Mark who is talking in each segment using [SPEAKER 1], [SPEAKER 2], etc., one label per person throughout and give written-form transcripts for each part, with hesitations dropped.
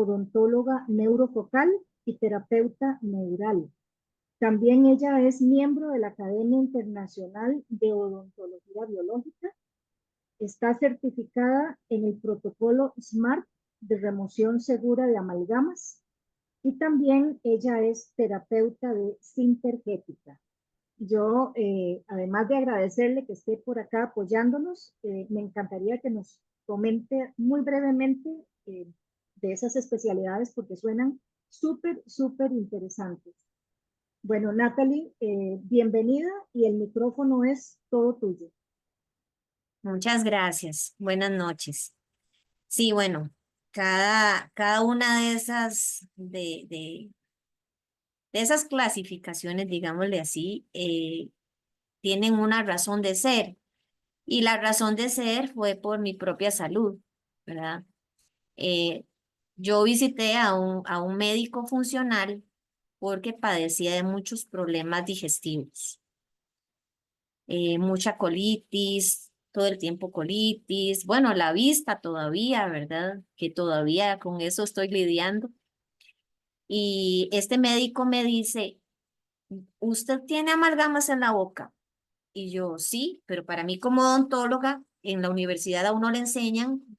[SPEAKER 1] odontóloga neurofocal y terapeuta neural. También ella es miembro de la Academia Internacional de Odontología Biológica. Está certificada en el protocolo SMART de remoción segura de amalgamas. Y también ella es terapeuta de sintergética. Yo, además de agradecerle que esté por acá apoyándonos, me encantaría que nos comente muy brevemente de esas especialidades porque suenan súper, súper interesantes. Bueno, Natalie, bienvenida y el micrófono es todo tuyo.
[SPEAKER 2] Muchas gracias. Buenas noches. Sí, bueno, cada una de esas clasificaciones, digámosle así, tienen una razón de ser. Y la razón de ser fue por mi propia salud, ¿verdad? Eh, yo visité a un médico funcional porque padecía de muchos problemas digestivos. Mucha colitis, todo el tiempo colitis, bueno, la vista todavía, ¿verdad? Que todavía con eso estoy lidiando. Y este médico me dice, ¿usted tiene amalgamas en la boca? Y yo, sí, pero para mí como odontóloga, en la universidad a uno le enseñan,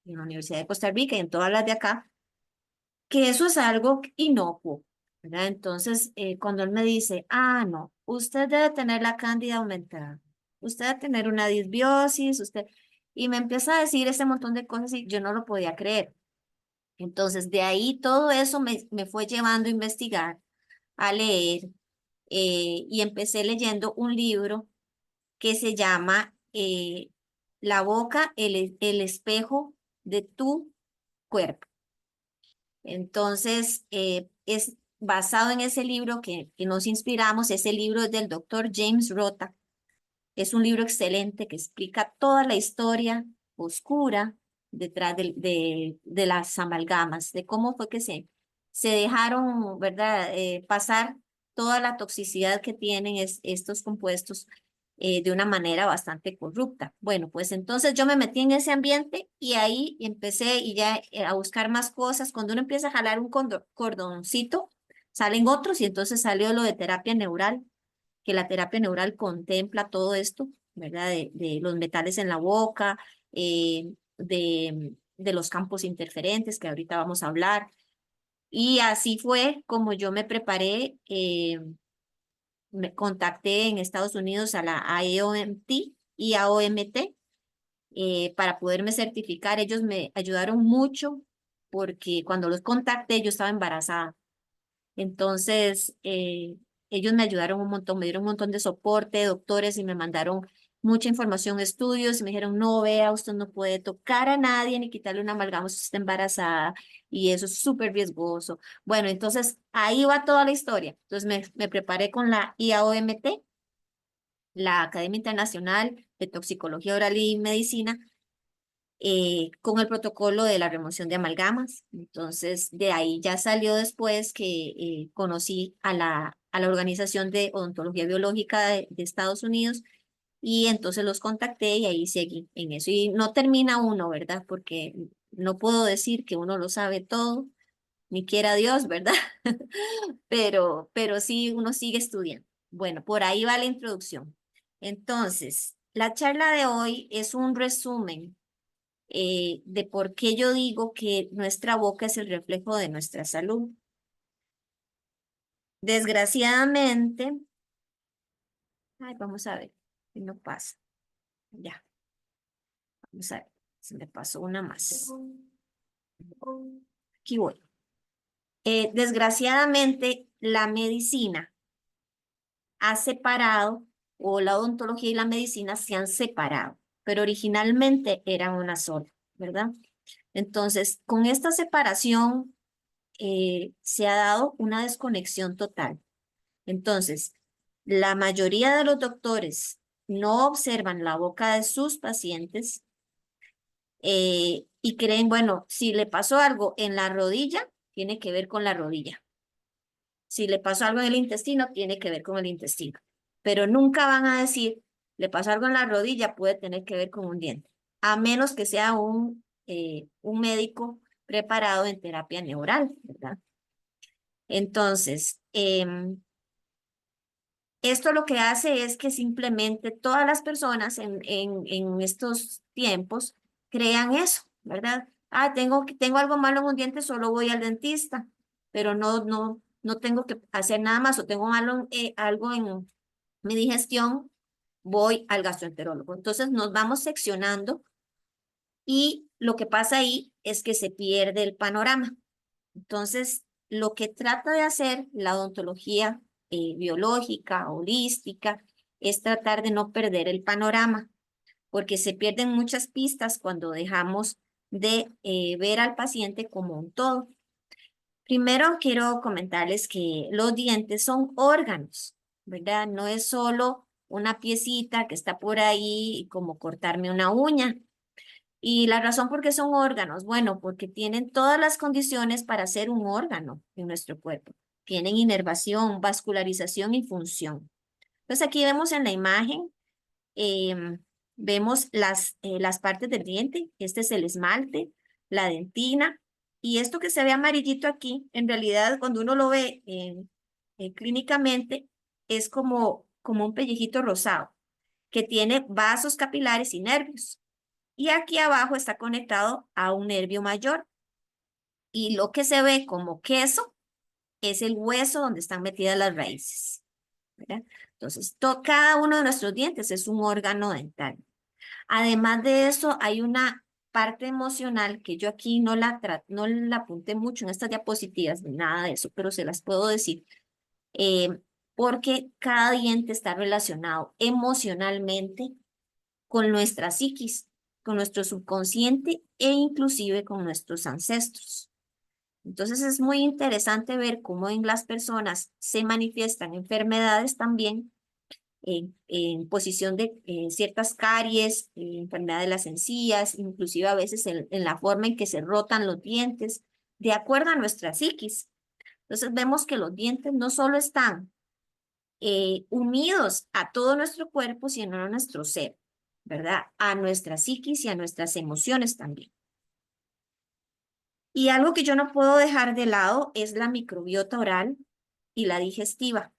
[SPEAKER 2] en la Universidad de Costa Rica y en todas las de acá, que eso es algo inocuo, ¿verdad? Entonces, cuando él me dice, no, usted debe tener la cándida aumentada, usted debe tener una disbiosis, y me empieza a decir ese montón de cosas y yo no lo podía creer. Entonces, de ahí todo eso me fue llevando a investigar, a leer, y empecé leyendo un libro que se llama La boca, el espejo de tu cuerpo. Entonces, es basado en ese libro que nos inspiramos. Ese libro es del doctor James Rota. Es un libro excelente que explica toda la historia oscura detrás de las amalgamas, de cómo fue que se dejaron, ¿verdad? Pasar toda la toxicidad que tienen estos compuestos de una manera bastante corrupta. Bueno, pues entonces yo me metí en ese ambiente y ahí empecé y ya a buscar más cosas. Cuando uno empieza a jalar un cordoncito, salen otros y entonces salió lo de terapia neural, que la terapia neural contempla todo esto, ¿verdad? De los metales en la boca, de los campos interferentes, que ahorita vamos a hablar. Y así fue como yo me preparé. Me contacté en Estados Unidos a la AEOMT y AOMT para poderme certificar. Ellos me ayudaron mucho porque cuando los contacté yo estaba embarazada. Entonces, ellos me ayudaron un montón, me dieron un montón de soporte, doctores, y me mandaron mucha información, estudios, y me dijeron, no, vea, usted no puede tocar a nadie ni quitarle una amalgama si usted está embarazada, y eso es súper riesgoso. Bueno, entonces ahí va toda la historia. Entonces me preparé con la IAOMT, la Academia Internacional de Toxicología Oral y Medicina, con el protocolo de la remoción de amalgamas. Entonces, de ahí ya salió después que conocí a la Organización de Odontología Biológica de Estados Unidos y entonces los contacté y ahí seguí en eso. Y no termina uno, ¿verdad? Porque no puedo decir que uno lo sabe todo, ni quiera Dios, ¿verdad? Pero sí uno sigue estudiando. Bueno, por ahí va la introducción. Entonces, la charla de hoy es un resumen de por qué yo digo que nuestra boca es el reflejo de nuestra salud. Desgraciadamente, vamos a ver, ¿qué no pasa? Ya, vamos a ver, se me pasó una más. Aquí voy. Desgraciadamente, la medicina ha separado, o la odontología y la medicina se han separado, pero originalmente eran una sola, ¿verdad? Entonces, con esta separación se ha dado una desconexión total. Entonces, la mayoría de los doctores no observan la boca de sus pacientes y creen, bueno, si le pasó algo en la rodilla, tiene que ver con la rodilla. Si le pasó algo en el intestino, tiene que ver con el intestino. Pero nunca van a decir, le pasó algo en la rodilla, puede tener que ver con un diente. A menos que sea un médico preparado en terapia neural, ¿verdad? Entonces, esto lo que hace es que simplemente todas las personas en estos tiempos crean eso, ¿verdad? Ah, tengo algo malo en un diente, solo voy al dentista, pero no tengo que hacer nada más, o tengo algo en mi digestión, voy al gastroenterólogo. Entonces nos vamos seccionando y lo que pasa ahí es que se pierde el panorama. Entonces, lo que trata de hacer la odontología biológica, holística, es tratar de no perder el panorama, porque se pierden muchas pistas cuando dejamos de ver al paciente como un todo. Primero, quiero comentarles que los dientes son órganos, ¿verdad? No es solo una piecita que está por ahí como cortarme una uña. Y la razón por qué son órganos, bueno, porque tienen todas las condiciones para ser un órgano en nuestro cuerpo. Tienen inervación, vascularización y función. Entonces aquí vemos en la imagen, vemos las partes del diente. Este es el esmalte, la dentina. Y esto que se ve amarillito aquí, en realidad cuando uno lo ve clínicamente, es como un pellejito rosado que tiene vasos capilares y nervios. Y aquí abajo está conectado a un nervio mayor. Y lo que se ve como queso es el hueso donde están metidas las raíces, ¿verdad? Entonces, cada uno de nuestros dientes es un órgano dental. Además de eso, hay una parte emocional que yo aquí no la apunté mucho en estas diapositivas, ni nada de eso, pero se las puedo decir, porque cada diente está relacionado emocionalmente con nuestra psiquis, con nuestro subconsciente e inclusive con nuestros ancestros. Entonces es muy interesante ver cómo en las personas se manifiestan enfermedades también en posición de ciertas caries, enfermedad de las encías, inclusive a veces en la forma en que se rotan los dientes, de acuerdo a nuestra psiquis. Entonces vemos que los dientes no solo están unidos a todo nuestro cuerpo, sino a nuestro ser, ¿verdad? A nuestra psiquis y a nuestras emociones también. Y algo que yo no puedo dejar de lado es la microbiota oral y la digestiva.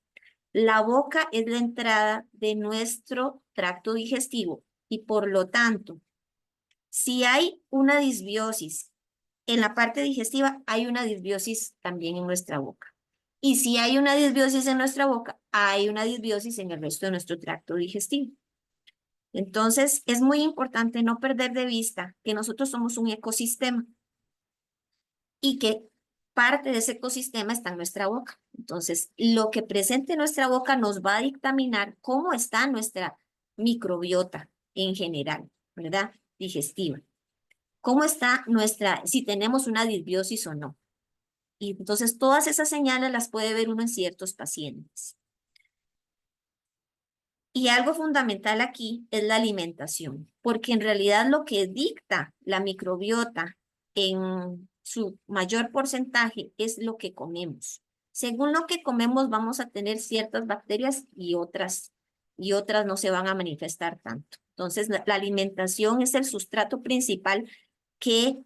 [SPEAKER 2] La boca es la entrada de nuestro tracto digestivo y por lo tanto, si hay una disbiosis en la parte digestiva, hay una disbiosis también en nuestra boca. Y si hay una disbiosis en nuestra boca, hay una disbiosis en el resto de nuestro tracto digestivo. Entonces, es muy importante no perder de vista que nosotros somos un ecosistema y que parte de ese ecosistema está en nuestra boca. Entonces, lo que presente nuestra boca nos va a dictaminar cómo está nuestra microbiota en general, ¿verdad? Digestiva. Cómo está si tenemos una disbiosis o no. Y entonces todas esas señales las puede ver uno en ciertos pacientes. Y algo fundamental aquí es la alimentación, porque en realidad lo que dicta la microbiota en su mayor porcentaje es lo que comemos. Según lo que comemos vamos a tener ciertas bacterias y otras no se van a manifestar tanto. Entonces la alimentación es el sustrato principal que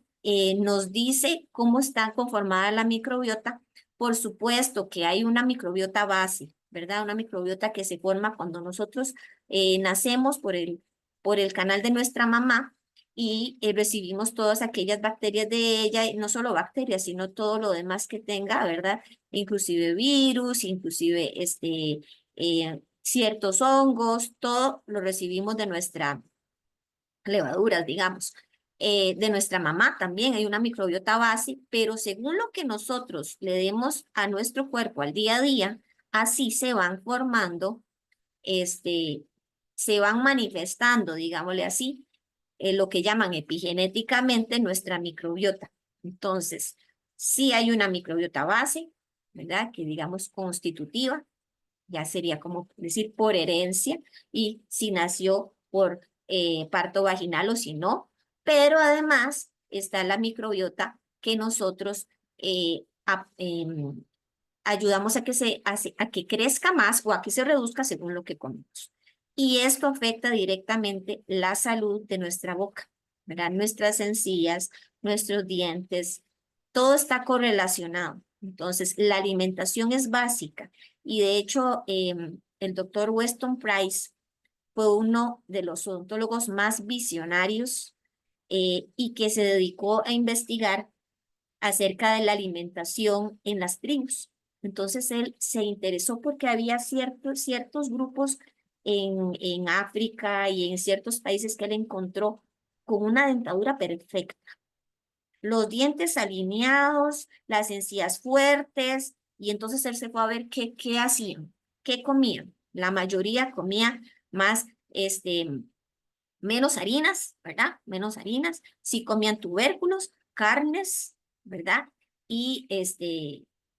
[SPEAKER 2] nos dice cómo está conformada la microbiota. Por supuesto que hay una microbiota base, ¿verdad? Una microbiota que se forma cuando nosotros nacemos por el canal de nuestra mamá y recibimos todas aquellas bacterias de ella, y no solo bacterias, sino todo lo demás que tenga, ¿verdad? Inclusive virus, inclusive ciertos hongos, todo lo recibimos de nuestra levaduras, digamos. De nuestra mamá también hay una microbiota base, pero según lo que nosotros le demos a nuestro cuerpo al día a día, así se van formando, se van manifestando, digámosle así, lo que llaman epigenéticamente nuestra microbiota. Entonces, si hay una microbiota base, ¿verdad? Que digamos constitutiva, ya sería como decir por herencia, y si nació por parto vaginal o si no, pero además está la microbiota que nosotros ayudamos a que crezca más o a que se reduzca según lo que comemos. Y esto afecta directamente la salud de nuestra boca, ¿verdad? Nuestras encías, nuestros dientes, todo está correlacionado. Entonces, la alimentación es básica. Y de hecho, el doctor Weston Price fue uno de los odontólogos más visionarios y que se dedicó a investigar acerca de la alimentación en las tribus. Entonces él se interesó porque había ciertos grupos en África y en ciertos países que él encontró con una dentadura perfecta. Los dientes alineados, las encías fuertes, y entonces él se fue a ver qué hacían, qué comían. La mayoría comía más, menos harinas, ¿verdad? Menos harinas. Sí comían tubérculos, carnes, ¿verdad? Y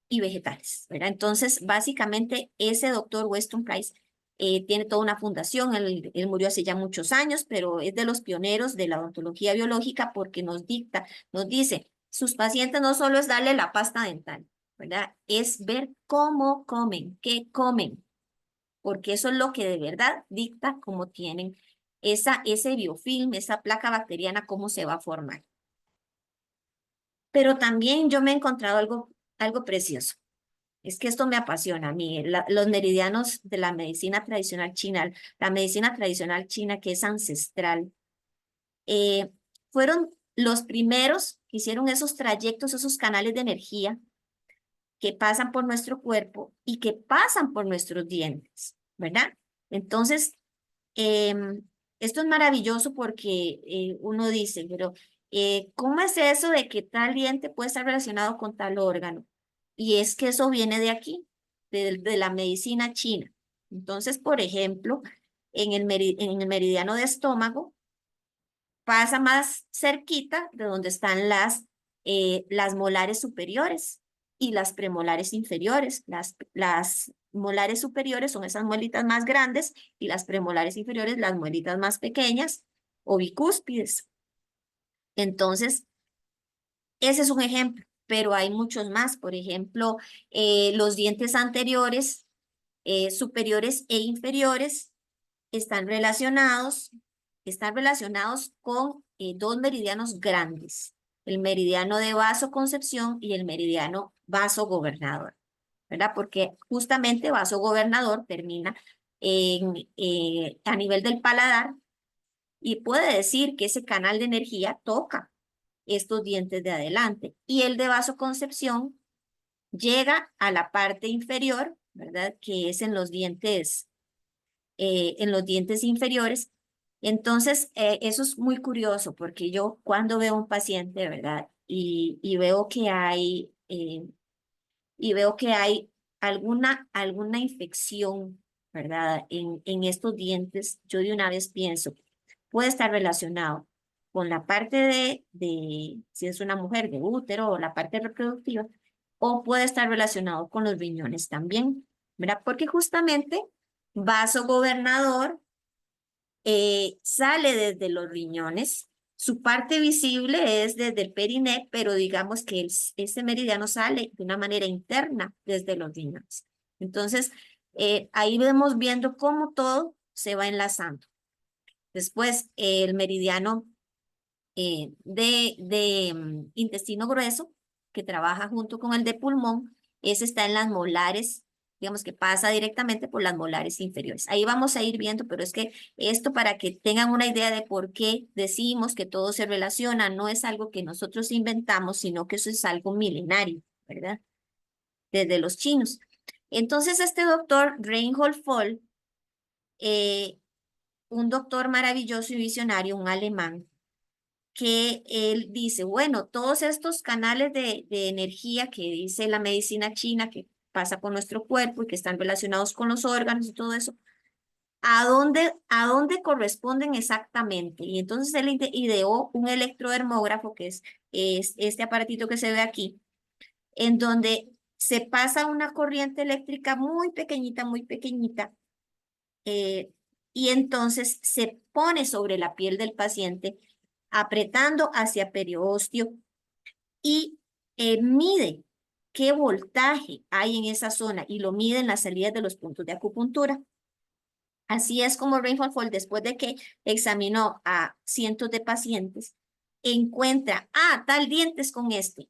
[SPEAKER 2] vegetales, ¿verdad? Entonces, básicamente, ese doctor Weston Price tiene toda una fundación. Él murió hace ya muchos años, pero es de los pioneros de la odontología biológica porque nos dice, sus pacientes no solo es darle la pasta dental, ¿verdad? Es ver cómo comen, qué comen, porque eso es lo que de verdad dicta cómo tienen ese biofilm, esa placa bacteriana, cómo se va a formar. Pero también yo me he encontrado algo precioso. Es que esto me apasiona a mí, los meridianos de la medicina tradicional china, la medicina tradicional china que es ancestral, fueron los primeros que hicieron esos trayectos, esos canales de energía que pasan por nuestro cuerpo y que pasan por nuestros dientes, ¿verdad? Entonces, esto es maravilloso porque uno dice, pero ¿cómo es eso de que tal diente puede estar relacionado con tal órgano? Y es que eso viene de aquí, de la medicina china. Entonces, por ejemplo, en el meridiano de estómago, pasa más cerquita de donde están las molares superiores y las premolares inferiores. Las molares superiores son esas muelitas más grandes y las premolares inferiores las muelitas más pequeñas o bicúspides. Entonces, ese es un ejemplo, pero hay muchos más. Por ejemplo, los dientes anteriores, superiores e inferiores están relacionados con dos meridianos grandes, el meridiano de vasoconcepción y el meridiano vasogobernador, ¿verdad? Porque justamente vasogobernador termina a nivel del paladar y puede decir que ese canal de energía toca estos dientes de adelante y el de vasoconcepción llega a la parte inferior, ¿verdad? Que es en los dientes inferiores. Entonces, eso es muy curioso porque yo cuando veo un paciente, ¿verdad? Y veo que hay alguna infección, ¿verdad? En estos dientes, yo de una vez pienso, puede estar relacionado con la parte si es una mujer, de útero o la parte reproductiva, o puede estar relacionado con los riñones también, ¿verdad? Porque justamente vaso gobernador sale desde los riñones. Su parte visible es desde el periné, pero digamos que este meridiano sale de una manera interna desde los riñones. Entonces, ahí vemos viendo cómo todo se va enlazando. Después, el meridiano intestino grueso, que trabaja junto con el de pulmón, ese está en las molares, digamos que pasa directamente por las molares inferiores. Ahí vamos a ir viendo, pero es que esto para que tengan una idea de por qué decimos que todo se relaciona, no es algo que nosotros inventamos, sino que eso es algo milenario, ¿verdad? Desde los chinos. Entonces, este doctor Reinhold Voll, un doctor maravilloso y visionario, un alemán, que él dice, bueno, todos estos canales de energía que dice la medicina china que pasa por nuestro cuerpo y que están relacionados con los órganos y todo eso, ¿a dónde corresponden exactamente? Y entonces él ideó un electrodermógrafo, que es este aparatito que se ve aquí, en donde se pasa una corriente eléctrica muy pequeñita, eh, y entonces se pone sobre la piel del paciente apretando hacia periósteo y mide qué voltaje hay en esa zona y lo mide en las salidas de los puntos de acupuntura. Así es como Reinhold Voll, después de que examinó a cientos de pacientes, encuentra, tal diente es con este,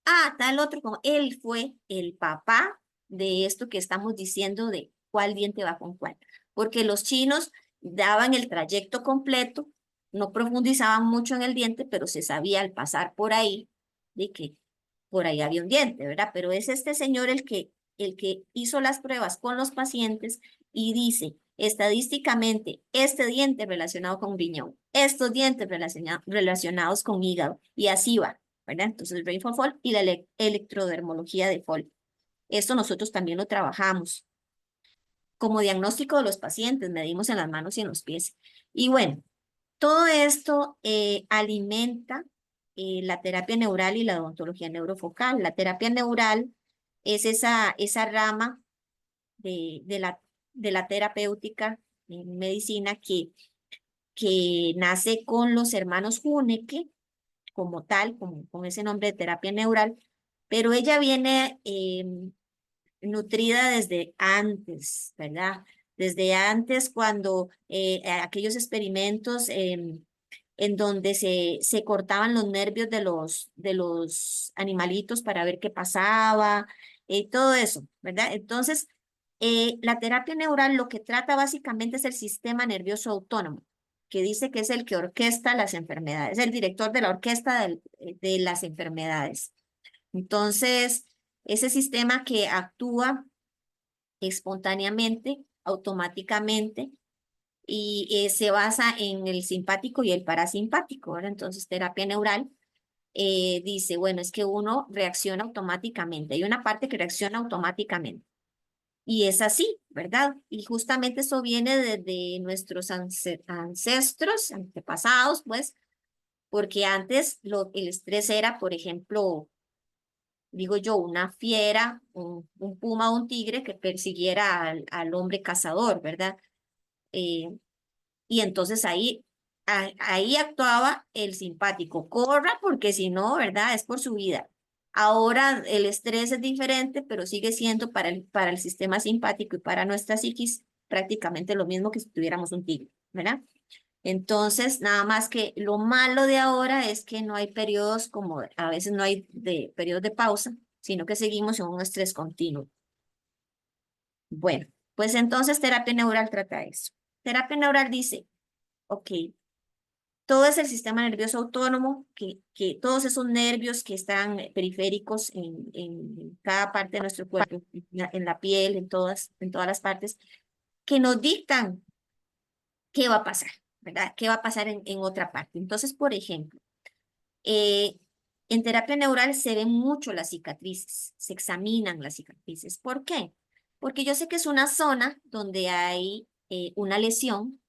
[SPEAKER 2] Ah, tal otro, como él fue el papá de esto que estamos diciendo de cuál diente va con cuál. Porque los chinos daban el trayecto completo, no profundizaban mucho en el diente, pero se sabía al pasar por ahí de que por ahí había un diente, ¿verdad? Pero es este señor el que hizo las pruebas con los pacientes y dice, estadísticamente, este diente relacionado con riñón, estos dientes relacionados con hígado, y así va. ¿Verdad? Entonces, Rainfall Fall y la electrodermología de Fall. Esto nosotros también lo trabajamos. Como diagnóstico de los pacientes, medimos en las manos y en los pies. Y bueno, todo esto alimenta la terapia neural y la odontología neurofocal. La terapia neural es esa rama de la terapéutica en medicina que nace con los hermanos Huneke como tal, con ese nombre de terapia neural, pero ella viene nutrida desde antes, ¿verdad? Desde antes cuando aquellos experimentos en donde se cortaban los nervios de los animalitos para ver qué pasaba, todo eso, ¿verdad? Entonces, la terapia neural lo que trata básicamente es el sistema nervioso autónomo, que dice que es el que orquesta las enfermedades, es el director de la orquesta de las enfermedades. Entonces, ese sistema que actúa espontáneamente, automáticamente, y se basa en el simpático y el parasimpático, ¿verdad? Entonces, terapia neural dice, bueno, es que uno reacciona automáticamente, hay una parte que reacciona automáticamente. Y es así, ¿verdad? Y justamente eso viene desde nuestros ancestros, antepasados, pues, porque antes el estrés era, por ejemplo, digo yo, una fiera, un puma o un tigre que persiguiera al hombre cazador, ¿verdad? Eh, y entonces ahí actuaba el simpático, corra porque si no, ¿verdad? Es por su vida. Ahora el estrés es diferente, pero sigue siendo para el sistema simpático y para nuestra psiquis prácticamente lo mismo que si tuviéramos un tigre, ¿verdad? Entonces, nada más que lo malo de ahora es que no hay periodos como, a veces no hay periodos de pausa, sino que seguimos en un estrés continuo. Bueno, pues entonces terapia neural trata eso. Terapia neural dice, ok, todo es el sistema nervioso autónomo, que todos esos nervios que están periféricos en cada parte de nuestro cuerpo, en la piel, en todas las partes, que nos dictan qué va a pasar, ¿verdad? ¿Qué va a pasar en otra parte? Entonces, por ejemplo, Eh, en terapia neural se ven mucho las cicatrices, se examinan las cicatrices. ¿Por qué? Porque yo sé que es una zona donde hay una lesión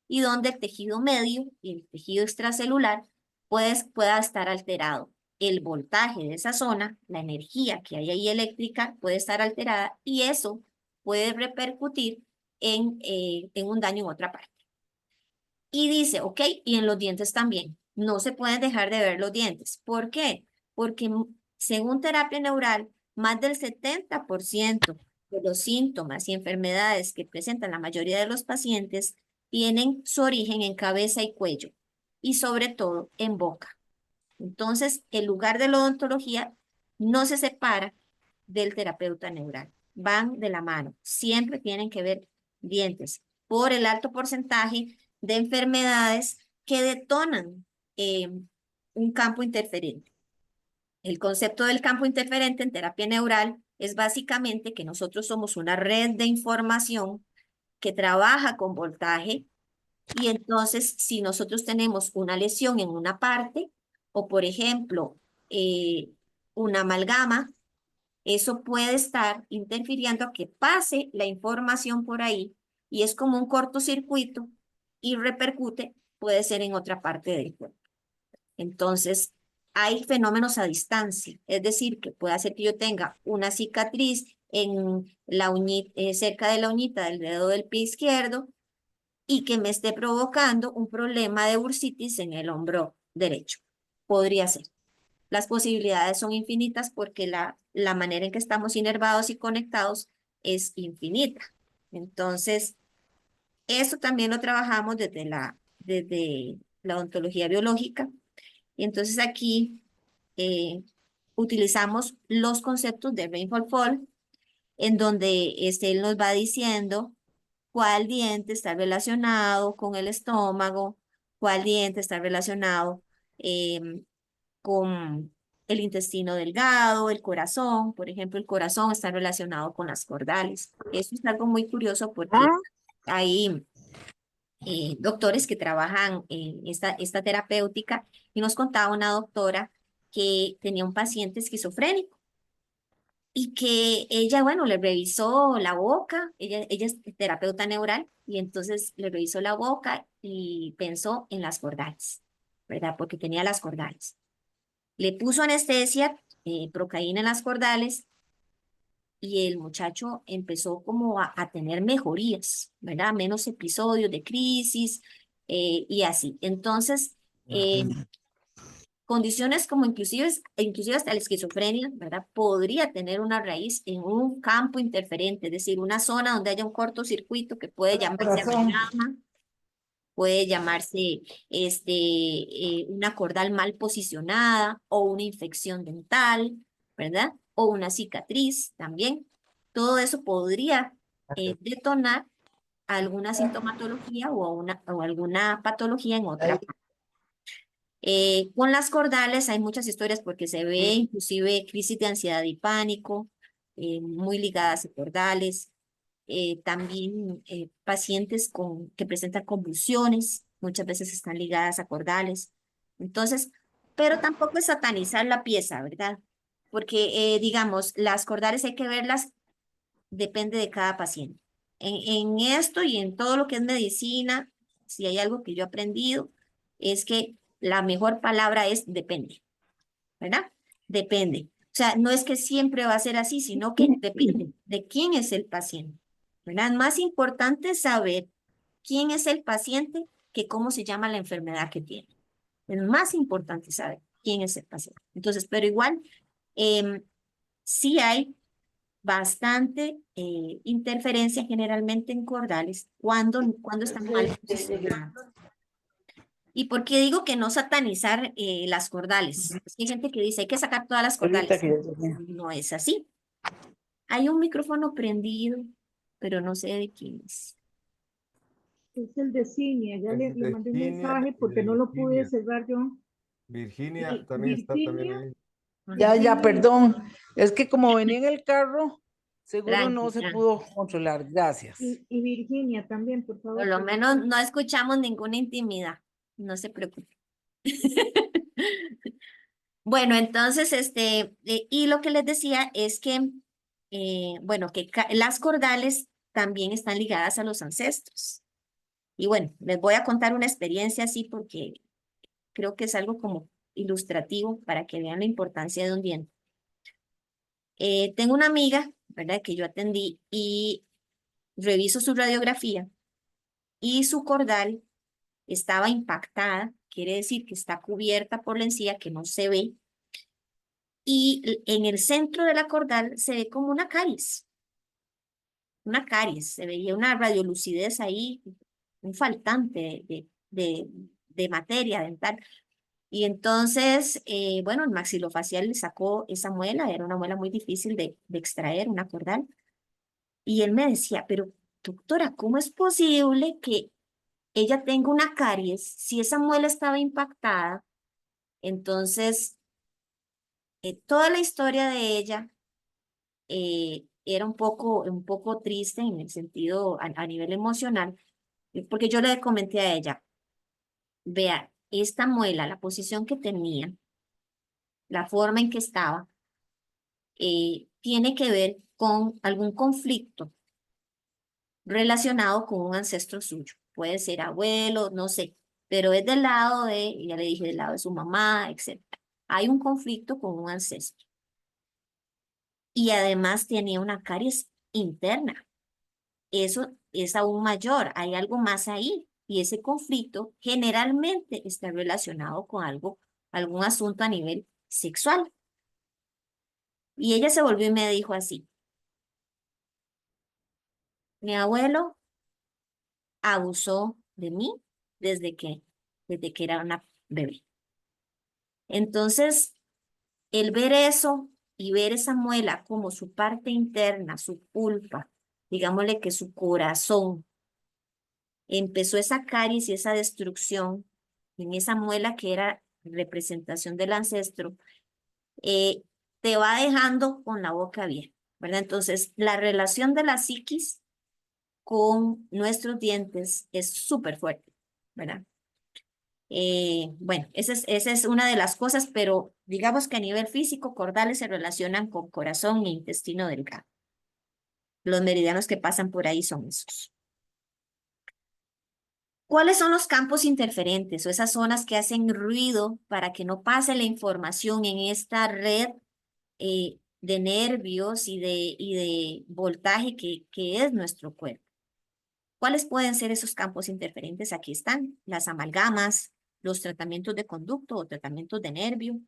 [SPEAKER 2] y donde el tejido medio y el tejido extracelular pueda estar alterado. El voltaje de esa zona, la energía que hay ahí eléctrica puede estar alterada y eso puede repercutir en un daño en otra parte. Y dice, ok, y en los dientes también. No se pueden dejar de ver los dientes. ¿Por qué? Porque según terapia neural, más del 70% de los síntomas y enfermedades que presentan la mayoría de los pacientes tienen su origen en cabeza y cuello y sobre todo en boca. Entonces, el lugar de la odontología no se separa del terapeuta neural. Van de la mano. Siempre tienen que ver dientes por el alto porcentaje de enfermedades que detonan eh, un campo interferente. El concepto del campo interferente en terapia neural es básicamente que nosotros somos una red de información que trabaja con voltaje y entonces, si nosotros tenemos una lesión en una parte, o por ejemplo, una amalgama, eso puede estar interfiriendo a que pase la información por ahí y es como un cortocircuito y repercute, puede ser en otra parte del cuerpo. Entonces, hay fenómenos a distancia, es decir, que puede hacer que yo tenga una cicatriz en la cerca de la uñita del dedo del pie izquierdo y que me esté provocando un problema de bursitis en el hombro derecho. Podría ser. Las posibilidades son infinitas porque la manera en que estamos inervados y conectados es infinita. Entonces, eso también lo trabajamos desde la odontología biológica. Y entonces aquí utilizamos los conceptos de Reinhold Fall, en donde él nos va diciendo cuál diente está relacionado con el estómago, cuál diente está relacionado con el intestino delgado, el corazón. Por ejemplo, el corazón está relacionado con las cordales. Eso es algo muy curioso porque hay doctores que trabajan en esta terapéutica y nos contaba una doctora que tenía un paciente esquizofrénico y que ella, bueno, le revisó la boca, ella es terapeuta neural, y entonces le revisó la boca y pensó en las cordales, ¿verdad? Porque tenía las cordales. Le puso anestesia, procaína en las cordales, y el muchacho empezó como a tener mejorías, ¿verdad? Menos episodios de crisis y así. Entonces, condiciones como inclusive hasta la esquizofrenia, ¿verdad? Podría tener una raíz en un campo interferente, es decir, una zona donde haya un cortocircuito que puede llamarse
[SPEAKER 3] Corazón.
[SPEAKER 2] amalgama, puede llamarse una cordal mal posicionada o una infección dental, ¿verdad? O una cicatriz también. Todo eso podría detonar alguna sintomatología o alguna patología en otra. Con las cordales hay muchas historias porque se ve inclusive crisis de ansiedad y pánico, muy ligadas a cordales. También pacientes que presentan convulsiones, muchas veces están ligadas a cordales. Entonces, pero tampoco es satanizar la pieza, ¿verdad? Porque, digamos, las cordales hay que verlas, depende de cada paciente. En esto y en todo lo que es medicina, si hay algo que yo he aprendido, es que la mejor palabra es depende, ¿verdad? Depende. O sea, no es que siempre va a ser así, sino que depende de quién es el paciente, ¿verdad? Más importante es saber quién es el paciente que cómo se llama la enfermedad que tiene. Es más importante saber quién es el paciente. Entonces, pero igual, sí hay bastante interferencia generalmente en cordales cuando están mal posicionadas. ¿Y por qué digo que no satanizar las cordales? Es que hay gente que dice, hay que sacar todas las
[SPEAKER 3] Ahorita
[SPEAKER 2] cordales.
[SPEAKER 3] que ya tenía.
[SPEAKER 2] No es así. Hay un micrófono prendido, pero no sé de quién es.
[SPEAKER 1] Es el de Cinia, ya
[SPEAKER 4] Es
[SPEAKER 1] le
[SPEAKER 4] de
[SPEAKER 1] mandé un
[SPEAKER 4] Ginia
[SPEAKER 1] mensaje
[SPEAKER 4] y de
[SPEAKER 1] porque no lo pude
[SPEAKER 4] Virginia.
[SPEAKER 1] cerrar yo.
[SPEAKER 4] Virginia también está también
[SPEAKER 1] Virginia,
[SPEAKER 4] ahí.
[SPEAKER 3] Ya,
[SPEAKER 1] Virginia,
[SPEAKER 3] perdón. Es que como venía en el carro, seguro no
[SPEAKER 2] Tranqui,
[SPEAKER 3] se
[SPEAKER 2] tranqui.
[SPEAKER 3] pudo controlar. Gracias.
[SPEAKER 1] y Virginia también, por
[SPEAKER 2] Por
[SPEAKER 1] favor,
[SPEAKER 2] lo
[SPEAKER 1] porque
[SPEAKER 2] menos no escuchamos ninguna intimidad. No se preocupe. Bueno, entonces, y lo que les decía es que, bueno, que las cordales también están ligadas a los ancestros. Y bueno, les voy a contar una experiencia así porque creo que es algo como ilustrativo para que vean la importancia de un diente. Tengo una amiga, ¿verdad? Que yo atendí y reviso su radiografía y su cordal estaba impactada, quiere decir que está cubierta por la encía que no se ve, y en el centro de la cordal se ve como una caries, se veía una radiolucidez ahí, un faltante de materia dental. Y entonces, bueno, el maxilofacial le sacó esa muela, era una muela muy difícil de extraer, una cordal. Y él me decía, pero doctora, ¿cómo es posible que ella tenga una caries si esa muela estaba impactada? Entonces, toda la historia de ella era un poco triste en el sentido a nivel emocional, porque yo le comenté a ella, vea, esta muela, la posición que tenía, la forma en que estaba, tiene que ver con algún conflicto relacionado con un ancestro suyo. Puede ser abuelo, no sé, pero es del lado ya le dije, del lado de su mamá, etc. Hay un conflicto con un ancestro. Y además tenía una caries interna. Eso es aún mayor, hay algo más ahí. Y ese conflicto generalmente está relacionado con algún asunto a nivel sexual. Y ella se volvió y me dijo así, mi abuelo abusó de mí desde que era una bebé. Entonces, el ver eso y ver esa muela como su parte interna, su pulpa, digámosle que su corazón, empezó esa caries y esa destrucción en esa muela que era representación del ancestro, te va dejando con la boca abierta, ¿verdad? Entonces, la relación de la psiquis con nuestros dientes es súper fuerte, ¿verdad? Bueno, esa es una de las cosas, pero digamos que a nivel físico, cordales se relacionan con corazón e intestino delgado. Los meridianos que pasan por ahí son esos. ¿Cuáles son los campos interferentes o esas zonas que hacen ruido para que no pase la información en esta red de nervios y de voltaje que es nuestro cuerpo? ¿Cuáles pueden ser esos campos interferentes? Aquí están las amalgamas, los tratamientos de conducto o tratamientos de nervio,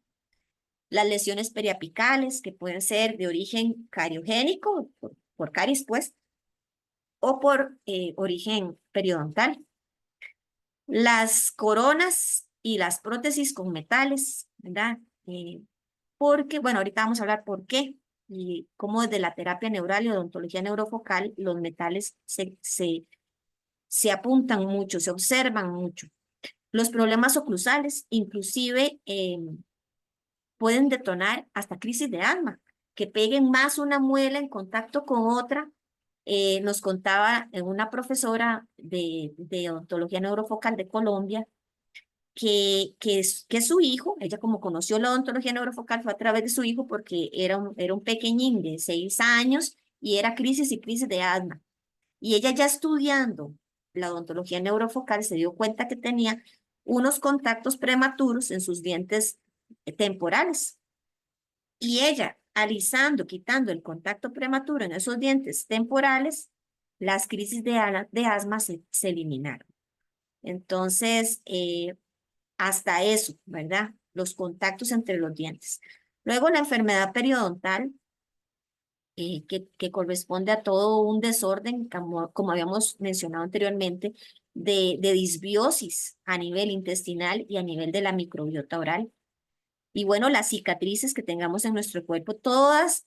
[SPEAKER 2] las lesiones periapicales que pueden ser de origen cariogénico, por caries pues, o por origen periodontal. Las coronas y las prótesis con metales, ¿verdad? Porque, bueno, ahorita vamos a hablar por qué y cómo desde la terapia neural y odontología neurofocal los metales se apuntan mucho, se observan mucho. Los problemas oclusales, inclusive, pueden detonar hasta crisis de asma, que peguen más una muela en contacto con otra. Nos contaba una profesora de odontología neurofocal de Colombia que su hijo, ella como conoció la odontología neurofocal fue a través de su hijo porque era un pequeñín de 6 años y era crisis y crisis de asma. Y ella ya estudiando la odontología neurofocal se dio cuenta que tenía unos contactos prematuros en sus dientes temporales. Y ella, alisando, quitando el contacto prematuro en esos dientes temporales, las crisis de asma se eliminaron. Entonces, hasta eso, ¿verdad? Los contactos entre los dientes. Luego la enfermedad periodontal, que corresponde a todo un desorden, como habíamos mencionado anteriormente, de disbiosis a nivel intestinal y a nivel de la microbiota oral. Y bueno, las cicatrices que tengamos en nuestro cuerpo, todas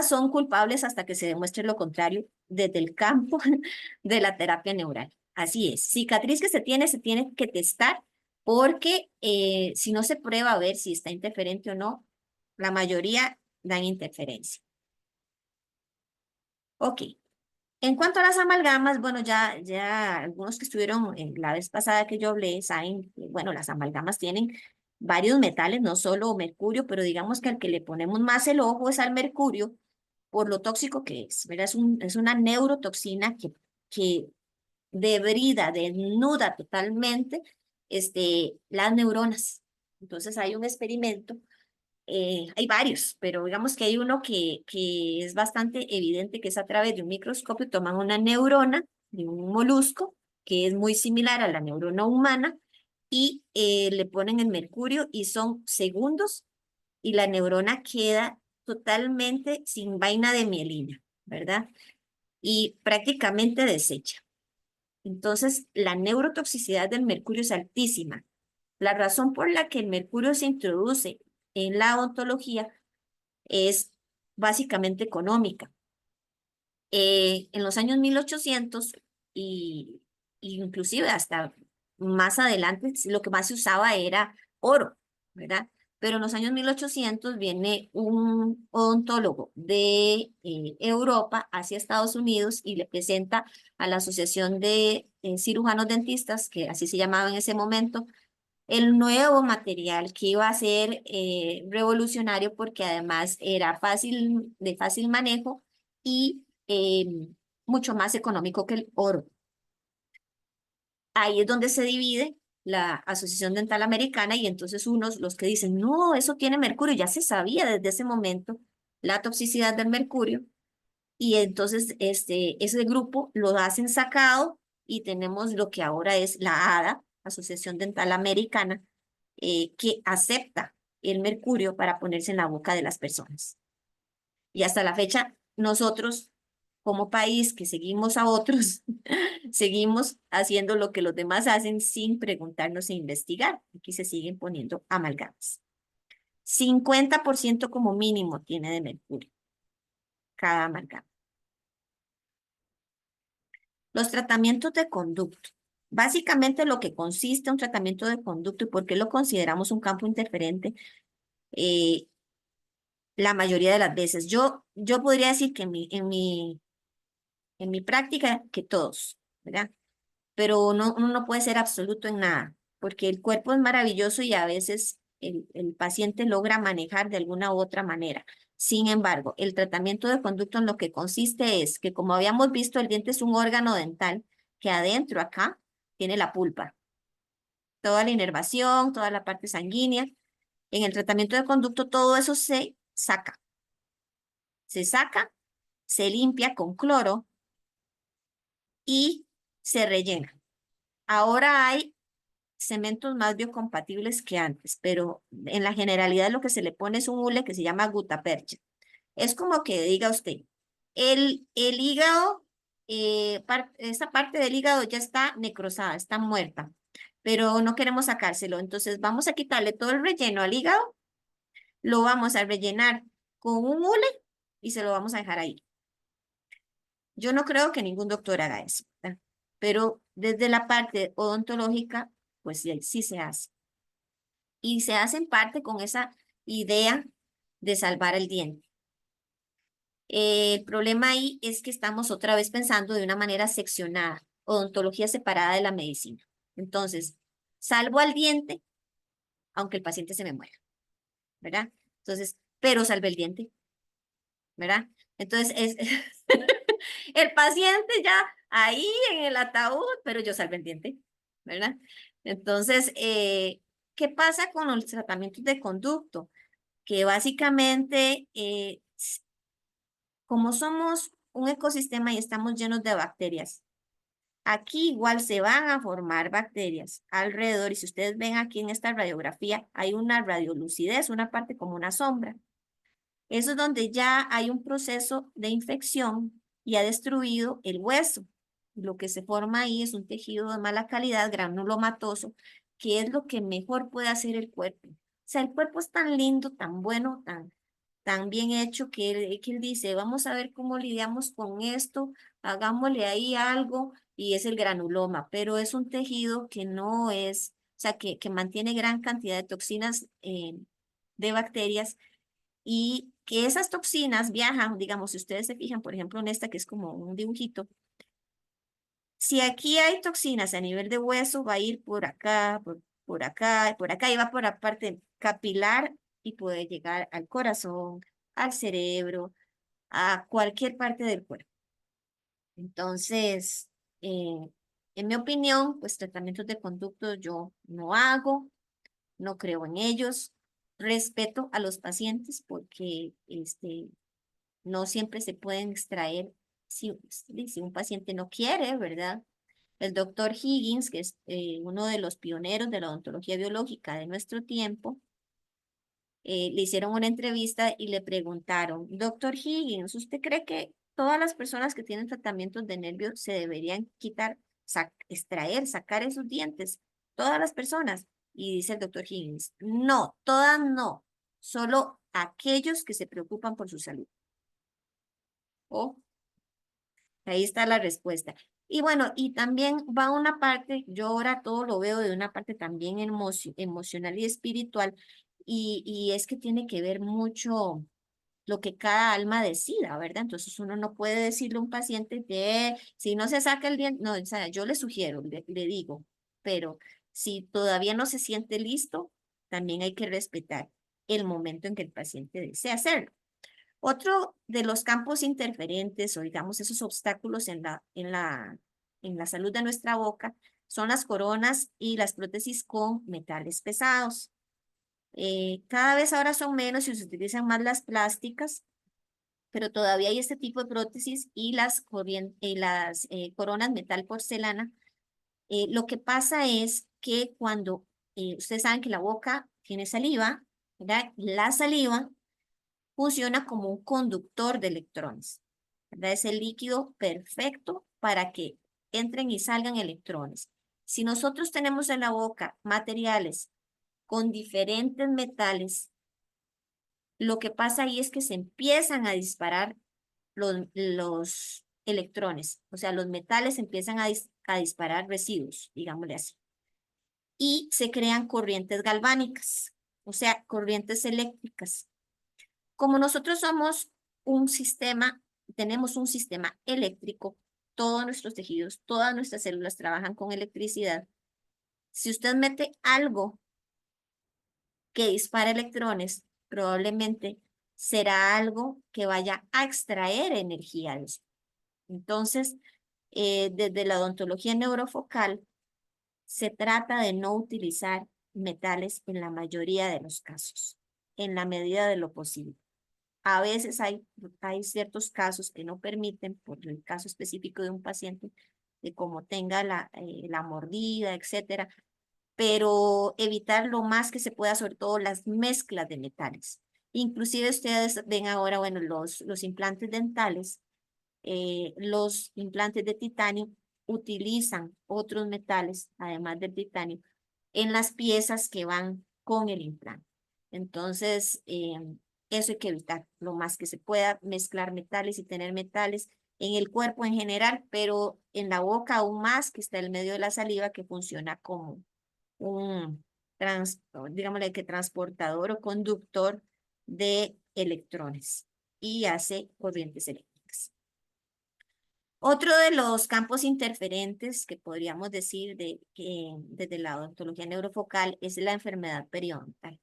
[SPEAKER 2] son culpables hasta que se demuestre lo contrario desde el campo de la terapia neural. Así es, cicatriz que se tiene que testar porque si no se prueba a ver si está interferente o no, la mayoría dan interferencia. Ok, en cuanto a las amalgamas, bueno, ya algunos que estuvieron en la vez pasada que yo hablé saben que, bueno, las amalgamas tienen varios metales, no solo mercurio, pero digamos que al que le ponemos más el ojo es al mercurio por lo tóxico que es, ¿verdad? Es una neurotoxina que debrida, desnuda totalmente las neuronas. Entonces hay un experimento, hay varios, pero digamos que hay uno que es bastante evidente, que es a través de un microscopio, toman una neurona de un molusco, que es muy similar a la neurona humana, y le ponen el mercurio y son segundos y la neurona queda totalmente sin vaina de mielina, ¿verdad? Y prácticamente deshecha. Entonces, la neurotoxicidad del mercurio es altísima. La razón por la que el mercurio se introduce en la odontología es básicamente económica. En los años 1800 y inclusive hasta más adelante, lo que más se usaba era oro, ¿verdad? Pero en los años 1800 viene un odontólogo de Europa hacia Estados Unidos y le presenta a la Asociación de Cirujanos Dentistas, que así se llamaba en ese momento, el nuevo material que iba a ser revolucionario porque además era de fácil manejo y mucho más económico que el oro. Ahí es donde se divide la Asociación Dental Americana y entonces los que dicen, no, eso tiene mercurio, ya se sabía desde ese momento la toxicidad del mercurio y entonces ese grupo lo hacen sacado y tenemos lo que ahora es la ADA, Asociación Dental Americana, que acepta el mercurio para ponerse en la boca de las personas. Y hasta la fecha, nosotros como país que seguimos a otros, seguimos haciendo lo que los demás hacen sin preguntarnos e investigar. Aquí se siguen poniendo amalgamas. 50% como mínimo tiene de mercurio cada amalgama. Los tratamientos de conducto. Básicamente lo que consiste un tratamiento de conducto y por qué lo consideramos un campo interferente la mayoría de las veces. Yo podría decir que en mi práctica que todos, ¿verdad? Pero uno no puede ser absoluto en nada, porque el cuerpo es maravilloso y a veces el paciente logra manejar de alguna u otra manera. Sin embargo, el tratamiento de conducto en lo que consiste es que, como habíamos visto, el diente es un órgano dental que adentro acá tiene la pulpa, toda la inervación, toda la parte sanguínea. En el tratamiento de conducto todo eso se saca. Se saca, se limpia con cloro y se rellena. Ahora hay cementos más biocompatibles que antes, pero en la generalidad lo que se le pone es un hule que se llama gutapercha. Es como que diga usted, el hígado, esta parte del hígado ya está necrosada, está muerta, pero no queremos sacárselo. Entonces vamos a quitarle todo el relleno al hígado, lo vamos a rellenar con un hule y se lo vamos a dejar ahí. Yo no creo que ningún doctor haga eso, ¿verdad? Pero desde la parte odontológica, pues sí se hace. Y se hace en parte con esa idea de salvar el diente. El problema ahí es que estamos otra vez pensando de una manera seccionada, odontología separada de la medicina. Entonces, salvo al diente, aunque el paciente se me muera, ¿verdad? Entonces, pero salve el diente, ¿verdad? Entonces, el paciente ya ahí en el ataúd, pero yo salve el diente, ¿verdad? Entonces, ¿qué pasa con los tratamientos de conducto? Que básicamente, como somos un ecosistema y estamos llenos de bacterias, aquí igual se van a formar bacterias alrededor. Y si ustedes ven aquí en esta radiografía, hay una radiolucidez, una parte como una sombra. Eso es donde ya hay un proceso de infección y ha destruido el hueso. Lo que se forma ahí es un tejido de mala calidad, granulomatoso, que es lo que mejor puede hacer el cuerpo. O sea, el cuerpo es tan lindo, tan bueno, tan bien hecho que él dice, vamos a ver cómo lidiamos con esto, hagámosle ahí algo y es el granuloma, pero es un tejido que no es, o sea, que mantiene gran cantidad de toxinas de bacterias y que esas toxinas viajan, digamos, si ustedes se fijan, por ejemplo, en esta que es como un dibujito, si aquí hay toxinas a nivel de hueso, va a ir por acá, por acá, por acá, y va por la parte capilar y puede llegar al corazón, al cerebro, a cualquier parte del cuerpo. Entonces, en mi opinión, pues tratamientos de conducto yo no hago, no creo en ellos, respeto a los pacientes porque no siempre se pueden extraer si un paciente no quiere, ¿verdad? El doctor Higgins, que es uno de los pioneros de la odontología biológica de nuestro tiempo, le hicieron una entrevista y le preguntaron, doctor Higgins, ¿usted cree que todas las personas que tienen tratamientos de nervios se deberían quitar, extraer, sacar esos dientes? Todas las personas. Y dice el doctor Higgins, no, todas no, solo aquellos que se preocupan por su salud. Oh, ahí está la respuesta. Y bueno, y también va una parte, yo ahora todo lo veo de una parte también emocional y espiritual, y es que tiene que ver mucho lo que cada alma decida, ¿verdad? Entonces uno no puede decirle a un paciente que si no se saca el diente, no, o sea, yo le sugiero, le digo, pero si todavía no se siente listo, también hay que respetar el momento en que el paciente desea hacerlo. Otro de los campos interferentes o digamos esos obstáculos en la salud de nuestra boca son las coronas y las prótesis con metales pesados. Cada vez ahora son menos y se utilizan más las plásticas, pero todavía hay este tipo de prótesis y las coronas metal porcelana. Lo que pasa es que cuando ustedes saben que la boca tiene saliva, ¿verdad? La saliva funciona como un conductor de electrones, ¿verdad? Es el líquido perfecto para que entren y salgan electrones. Si nosotros tenemos en la boca materiales con diferentes metales, lo que pasa ahí es que se empiezan a disparar los electrones, o sea, los metales empiezan a disparar residuos, digámosle así. Y se crean corrientes galvánicas, o sea, corrientes eléctricas. Como nosotros somos un sistema, tenemos un sistema eléctrico, todos nuestros tejidos, todas nuestras células trabajan con electricidad. Si usted mete algo que dispara electrones, probablemente será algo que vaya a extraer energía de eso. Entonces, desde la odontología neurofocal, se trata de no utilizar metales en la mayoría de los casos, en la medida de lo posible. A veces hay ciertos casos que no permiten, por el caso específico de un paciente, de cómo tenga la mordida, etcétera, pero evitar lo más que se pueda, sobre todo las mezclas de metales. Inclusive ustedes ven ahora, bueno, los implantes dentales, los implantes de titanio utilizan otros metales, además del titanio, en las piezas que van con el implante. Entonces, eso hay que evitar lo más que se pueda, mezclar metales y tener metales en el cuerpo en general, pero en la boca aún más, que está el medio de la saliva, que funciona como un, digámosle que transportador o conductor de electrones y hace corrientes eléctricas. Otro de los campos interferentes que podríamos decir desde la odontología neurofocal es la enfermedad periodontal.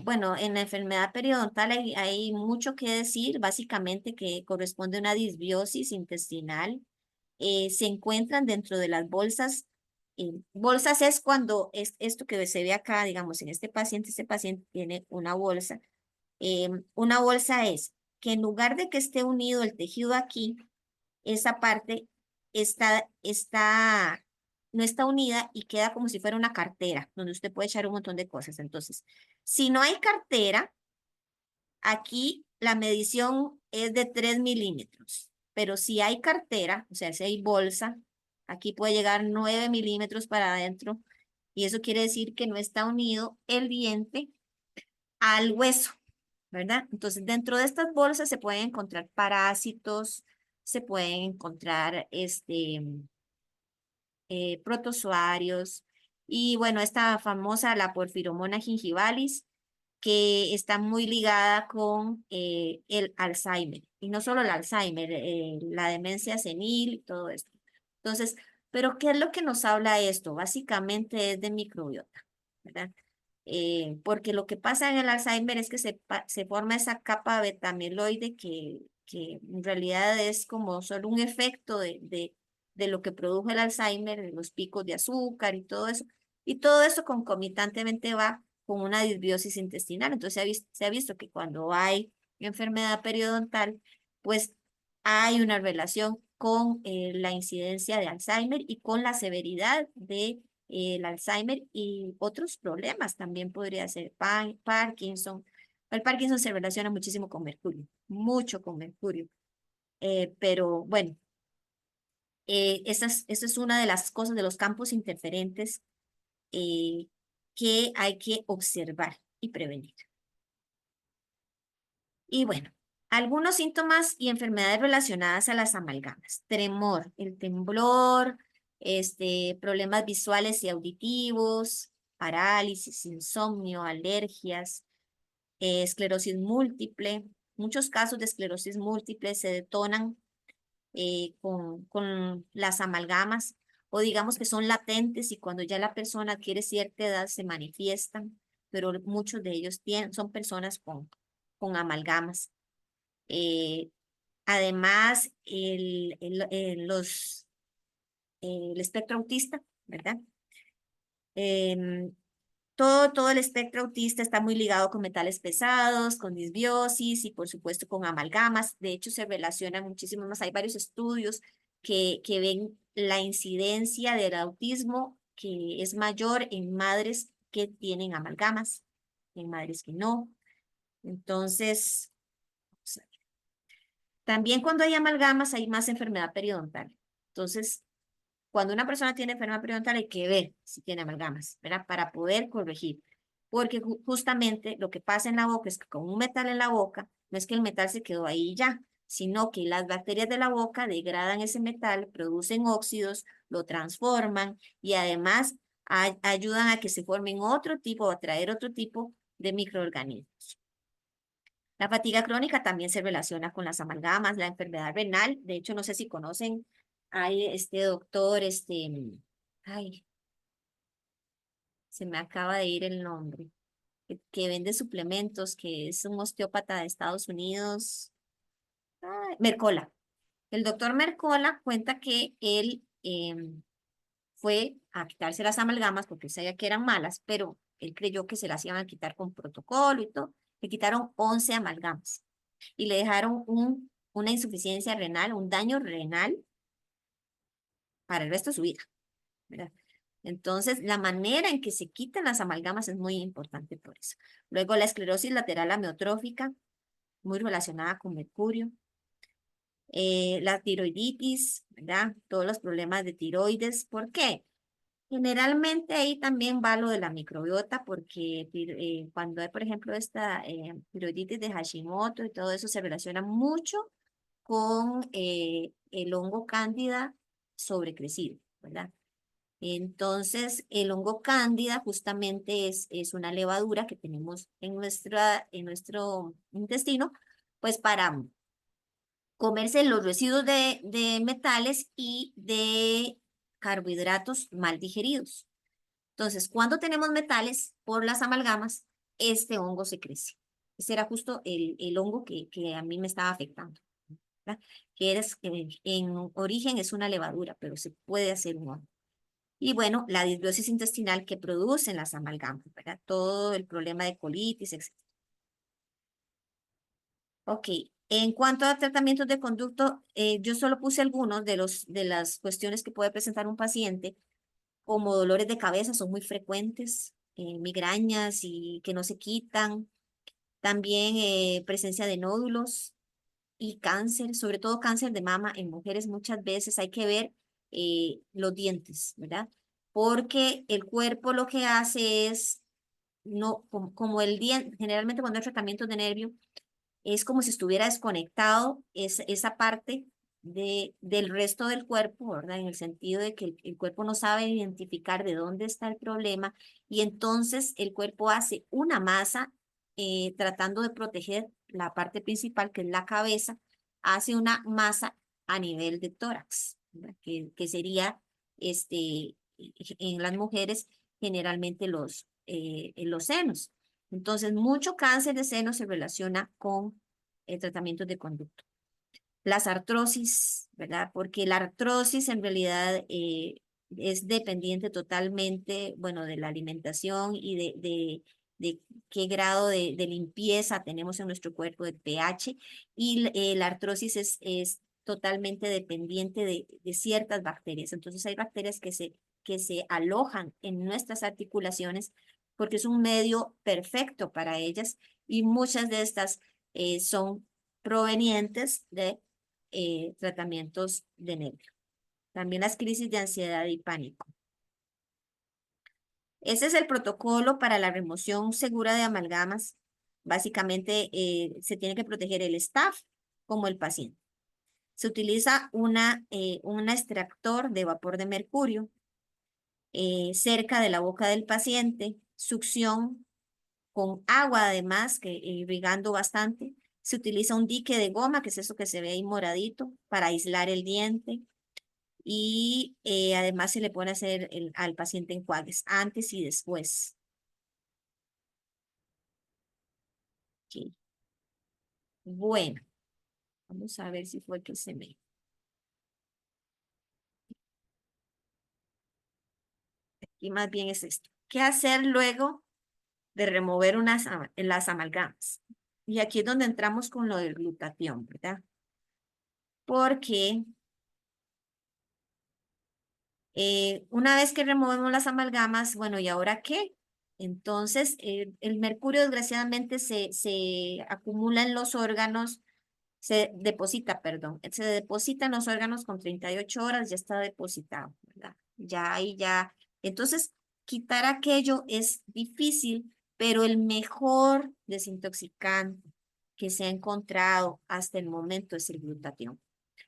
[SPEAKER 2] Bueno, en la enfermedad periodontal hay mucho que decir, básicamente que corresponde a una disbiosis intestinal. Se encuentran dentro de las bolsas. Bolsas es cuando es esto que se ve acá, digamos, en este paciente tiene una bolsa. Una bolsa es que en lugar de que esté unido el tejido aquí, esa parte no está unida y queda como si fuera una cartera, donde usted puede echar un montón de cosas. Entonces, si no hay cartera, aquí la medición es de 3 milímetros, pero si hay cartera, o sea, si hay bolsa, aquí puede llegar 9 milímetros para adentro, y eso quiere decir que no está unido el diente al hueso, ¿verdad? Entonces, dentro de estas bolsas se pueden encontrar parásitos, se pueden encontrar protozoarios, y bueno, esta famosa, la Porphyromonas gingivalis, que está muy ligada con el Alzheimer, y no solo el Alzheimer, la demencia senil y todo esto. Entonces, ¿pero qué es lo que nos habla esto? Básicamente es de microbiota, ¿verdad? Porque lo que pasa en el Alzheimer es que se forma esa capa beta-amiloide que en realidad es como solo un efecto de lo que produjo el Alzheimer, de los picos de azúcar y todo eso concomitantemente va con una disbiosis intestinal. Entonces se ha visto que cuando hay enfermedad periodontal, pues hay una relación con la incidencia de Alzheimer y con la severidad de el Alzheimer y otros problemas. También podría ser Parkinson. El Parkinson se relaciona muchísimo con mercurio, mucho con mercurio. Pero bueno, esa es una de las cosas, de los campos interferentes que hay que observar y prevenir. Y bueno, algunos síntomas y enfermedades relacionadas a las amalgamas. Tremor, el temblor, problemas visuales y auditivos, parálisis, insomnio, alergias, esclerosis múltiple. Muchos casos de esclerosis múltiple se detonan con las amalgamas, o digamos que son latentes y cuando ya la persona adquiere cierta edad se manifiestan, pero muchos de ellos son personas con amalgamas. Además, el espectro autista, ¿verdad? Todo el espectro autista está muy ligado con metales pesados, con disbiosis y por supuesto con amalgamas. De hecho, se relacionan muchísimo más. Hay varios estudios que ven la incidencia del autismo que es mayor en madres que tienen amalgamas, en madres que no. Entonces, vamos a ver. También cuando hay amalgamas hay más enfermedad periodontal. Entonces, cuando una persona tiene enfermedad periodontal hay que ver si tiene amalgamas, ¿verdad? Para poder corregir. porque justamente lo que pasa en la boca es que con un metal en la boca, no es que el metal se quedó ahí y ya, sino que las bacterias de la boca degradan ese metal, producen óxidos, lo transforman y además ayudan a que se formen otro tipo, a traer otro tipo de microorganismos. La fatiga crónica también se relaciona con las amalgamas, la enfermedad renal. De hecho, no sé si conocen, hay este doctor, ay, se me acaba de ir el nombre, que vende suplementos, que es un osteópata de Estados Unidos, Mercola. El doctor Mercola cuenta que él fue a quitarse las amalgamas porque sabía que eran malas, pero él creyó que se las iban a quitar con protocolo y todo. Le quitaron 11 amalgamas y le dejaron una insuficiencia renal, un daño renal para el resto de su vida, ¿verdad? Entonces, la manera en que se quitan las amalgamas es muy importante por eso. Luego, la esclerosis lateral amiotrófica, muy relacionada con mercurio. La tiroiditis, ¿verdad? Todos los problemas de tiroides. ¿Por qué? Generalmente ahí también va lo de la microbiota, porque cuando hay, por ejemplo, esta tiroiditis de Hashimoto y todo eso se relaciona mucho con el hongo cándida sobrecrecido, ¿verdad? Entonces, el hongo cándida justamente es una levadura que tenemos en nuestro intestino, pues para comerse los residuos de metales y de carbohidratos mal digeridos. Entonces, cuando tenemos metales por las amalgamas, este hongo se crece. Ese era justo el hongo que a mí me estaba afectando, ¿verdad? Que en origen es una levadura, pero se puede hacer un hongo. Y bueno, la disbiosis intestinal que producen las amalgamas, ¿verdad? Todo el problema de colitis, etc. Ok, en cuanto a tratamientos de conducto, yo solo puse algunos de las cuestiones que puede presentar un paciente, como dolores de cabeza, son muy frecuentes, migrañas y que no se quitan, también presencia de nódulos y cáncer, sobre todo cáncer de mama en mujeres muchas veces hay que ver los dientes, ¿verdad? Porque el cuerpo lo que hace es, no, como el diente, generalmente cuando hay tratamientos de nervio, es como si estuviera desconectado esa parte del resto del cuerpo, ¿verdad? En el sentido de que el cuerpo no sabe identificar de dónde está el problema y entonces el cuerpo hace una masa tratando de proteger la parte principal, que es la cabeza, hace una masa a nivel de tórax, ¿verdad? Que sería en las mujeres generalmente los senos. Entonces, mucho cáncer de seno se relaciona con tratamientos de conducto. Las artrosis, ¿verdad? Porque la artrosis en realidad es dependiente totalmente, bueno, de la alimentación y de qué grado de limpieza tenemos en nuestro cuerpo, de pH, y la artrosis es totalmente dependiente de ciertas bacterias. Entonces, hay bacterias que se alojan en nuestras articulaciones porque es un medio perfecto para ellas y muchas de estas son provenientes de tratamientos de nervio. También las crisis de ansiedad y pánico. Ese es el protocolo para la remoción segura de amalgamas. Básicamente se tiene que proteger el staff como el paciente. Se utiliza un extractor de vapor de mercurio cerca de la boca del paciente, succión con agua además, que irrigando bastante. Se utiliza un dique de goma, que es eso que se ve ahí moradito, para aislar el diente. Y además se le puede hacer al paciente enjuagues antes y después. Okay. Bueno, vamos a ver si fue que se me... Aquí más bien es esto. ¿Qué hacer luego de remover las amalgamas? Y aquí es donde entramos con lo del glutatión, ¿verdad? Porque una vez que removemos las amalgamas, bueno, ¿y ahora qué? Entonces, el mercurio desgraciadamente se acumula en los órganos, se deposita, perdón, se deposita en los órganos con 38 horas, ya está depositado, ¿verdad? Ya ahí ya. Entonces, quitar aquello es difícil pero el mejor desintoxicante que se ha encontrado hasta el momento es el glutatión.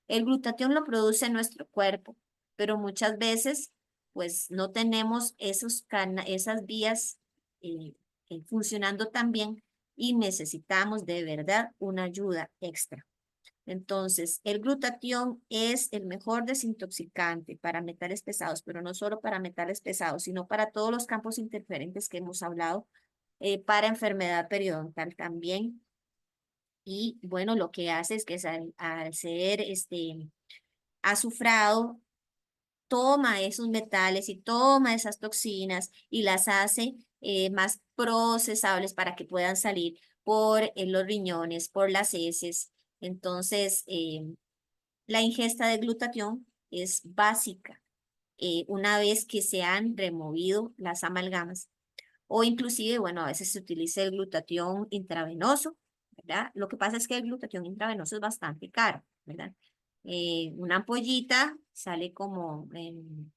[SPEAKER 2] El glutatión lo produce nuestro cuerpo, pero muchas veces pues no tenemos esas vías funcionando tan bien y necesitamos de verdad una ayuda extra. Entonces, el glutatión es el mejor desintoxicante para metales pesados, pero no solo para metales pesados, sino para todos los campos interferentes que hemos hablado, para enfermedad periodontal también. Y bueno, lo que hace es que al ser azufrado, toma esos metales y toma esas toxinas y las hace más procesables para que puedan salir por los riñones, por las heces. Entonces, la ingesta de glutatión es básica una vez que se han removido las amalgamas. O inclusive, bueno, a veces se utiliza el glutatión intravenoso, ¿verdad? Lo que pasa es que el glutatión intravenoso es bastante caro, ¿verdad? Una ampollita sale como en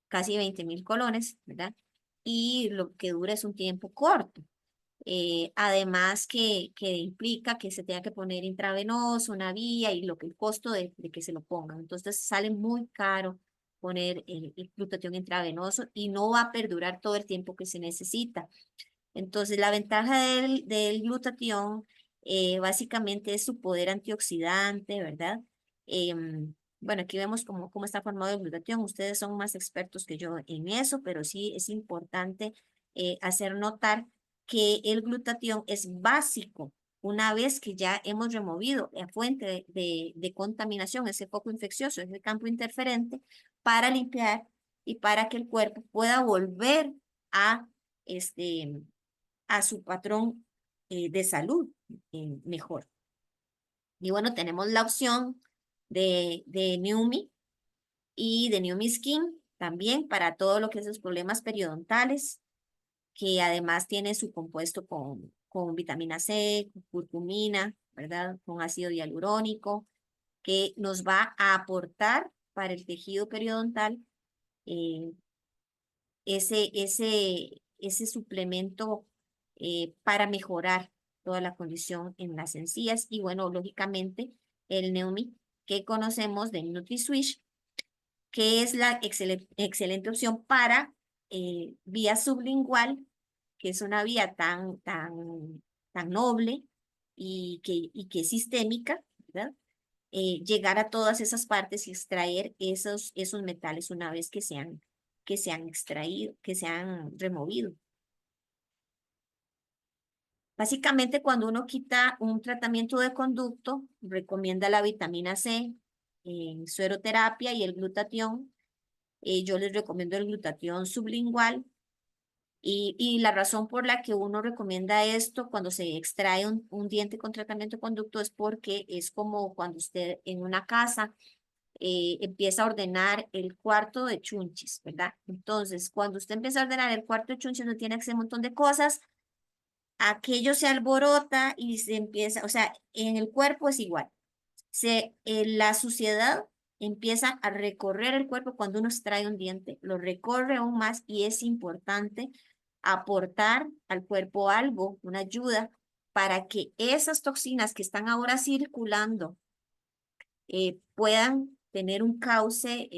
[SPEAKER 2] casi 20.000 colones, ¿verdad? Y lo que dura es un tiempo corto. Además que implica que se tenga que poner intravenoso, una vía y lo que el costo de que se lo pongan. Entonces sale muy caro poner el glutatión intravenoso y no va a perdurar todo el tiempo que se necesita. Entonces la ventaja del glutatión básicamente es su poder antioxidante, ¿verdad? Bueno, aquí vemos cómo está formado el glutatión. Ustedes son más expertos que yo en eso, pero sí es importante hacer notar que el glutatión es básico una vez que ya hemos removido la fuente de contaminación, ese foco infeccioso, ese campo interferente, para limpiar y para que el cuerpo pueda volver a, este, a su patrón de salud mejor. Y bueno, tenemos la opción de Neumi y de Neumi Skin también para todo lo que es los problemas periodontales, que además tiene su compuesto con vitamina C, con curcumina, ¿verdad? Con ácido hialurónico, que nos va a aportar para el tejido periodontal eh, ese suplemento para mejorar toda la condición en las encías. Y bueno, lógicamente, el Neumi que conocemos de NutriSwish, que es la excelente opción para vía sublingual, que es una vía tan noble y que es sistémica, ¿verdad? Llegar a todas esas partes y extraer esos metales una vez que se han extraído, que se han removido. Básicamente, cuando uno quita un tratamiento de conducto, recomienda la vitamina C, sueroterapia y el glutatión. Yo les recomiendo el glutatión sublingual. Y la razón por la que uno recomienda esto cuando se extrae un diente con tratamiento de conducto es porque es como cuando usted en una casa empieza a ordenar el cuarto de chunchis, ¿verdad? Entonces, cuando usted empieza a ordenar el cuarto de chunchis, no tiene acceso a un montón de cosas, aquello se alborota y se empieza, o sea, en el cuerpo es igual. La suciedad empieza a recorrer el cuerpo cuando uno extrae un diente, lo recorre aún más y es importante aportar al cuerpo algo, una ayuda, para que esas toxinas que están ahora circulando puedan tener un cauce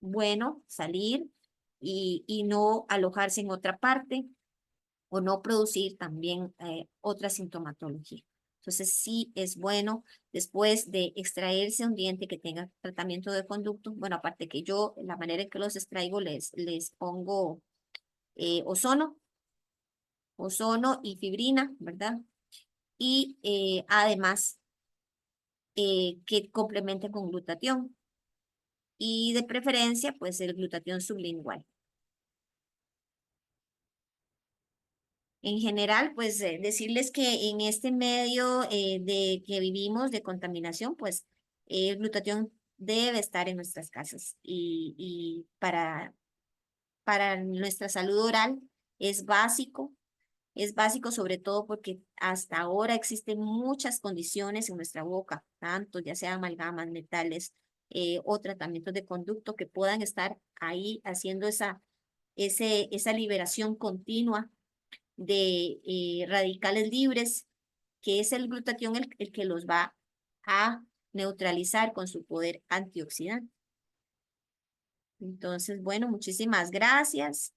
[SPEAKER 2] bueno, salir y no alojarse en otra parte o no producir también otra sintomatología. Entonces sí es bueno después de extraerse un diente que tenga tratamiento de conducto, bueno, aparte que yo la manera en que los extraigo les pongo ozono y fibrina, ¿verdad? Y además que complemente con glutatión y de preferencia pues el glutatión sublingual. En general, pues decirles que en este medio de que vivimos de contaminación, pues el glutatión debe estar en nuestras casas y para nuestra salud oral es básico sobre todo porque hasta ahora existen muchas condiciones en nuestra boca, tanto ya sea amalgamas, metales o tratamientos de conducto que puedan estar ahí haciendo esa liberación continua de radicales libres, que es el glutatión el que los va a neutralizar con su poder antioxidante. Entonces, bueno, muchísimas gracias.